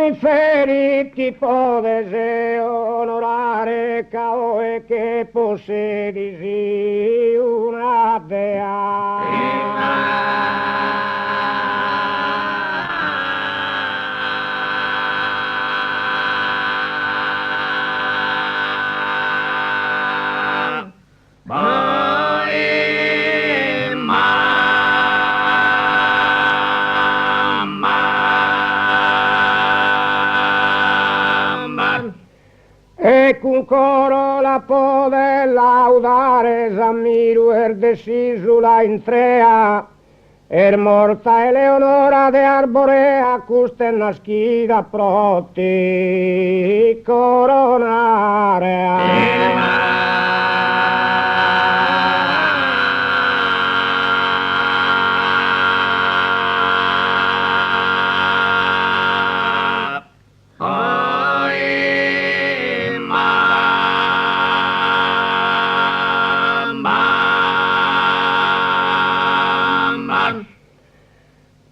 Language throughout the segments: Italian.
i feriti potesse onorare caoe che possedisi una dea. E con coro la pode laudare Zammiru Desisula Intrea morta Eleonora de Arborea custe naschida proti coronarea.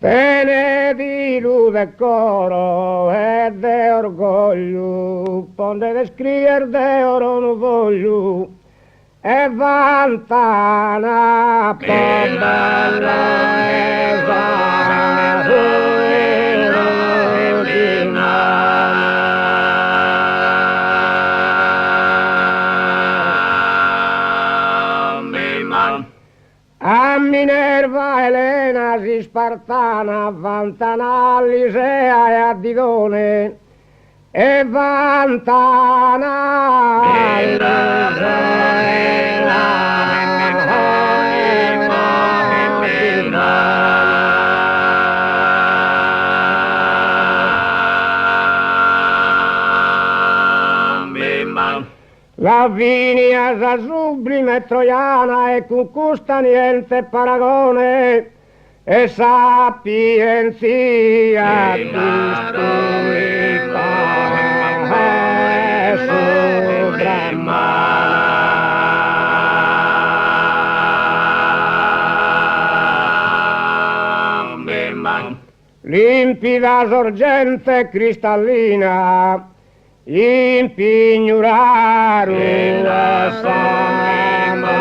Benedilu de coro e de orgoglio, ponde de scrier de oro non voglio, e vantana bella e a Minerva, Elena, si Spartana, vantana Alisea e a Didone, e vantana Lavinia sa sublime troiana e con custa niente paragone e sapienzia di limpida sorgente cristallina in pignoraru la sama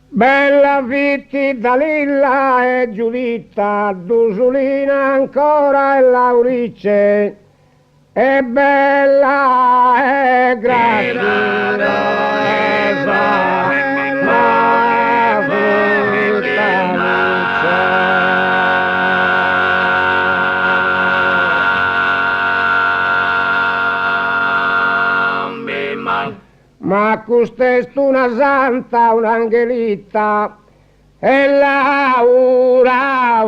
bella Vitti Dalilla e Giuditta Dusulina ancora e Laurice e bella e graziosa ma custestu una santa, un'angelita e Laura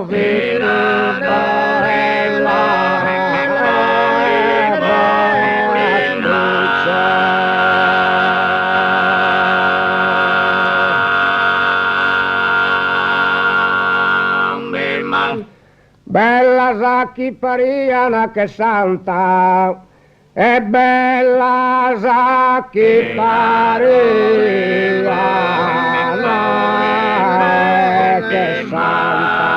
bella sa chi pariana che santa e bella sa chi pariana che santa.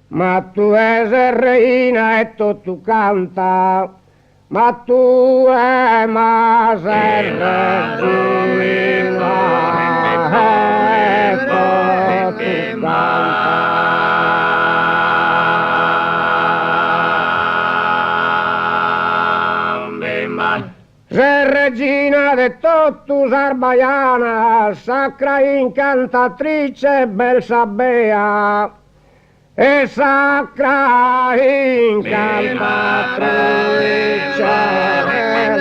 Ma tu sei reina e tu canta, ma tu ma sei regina e tu canta. Sei regina de totus arbaiana, sacra incantatrice bel Sabea, e sacra incantatrice bel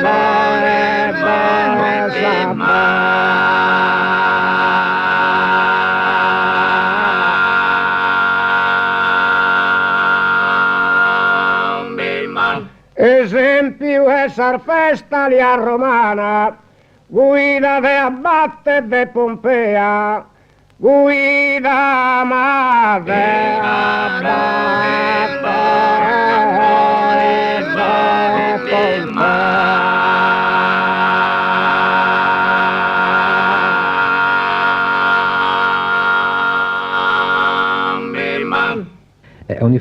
Sabea. Esempio esar festa lia romana, guida de abbatte de Pompea, guida madre Ogni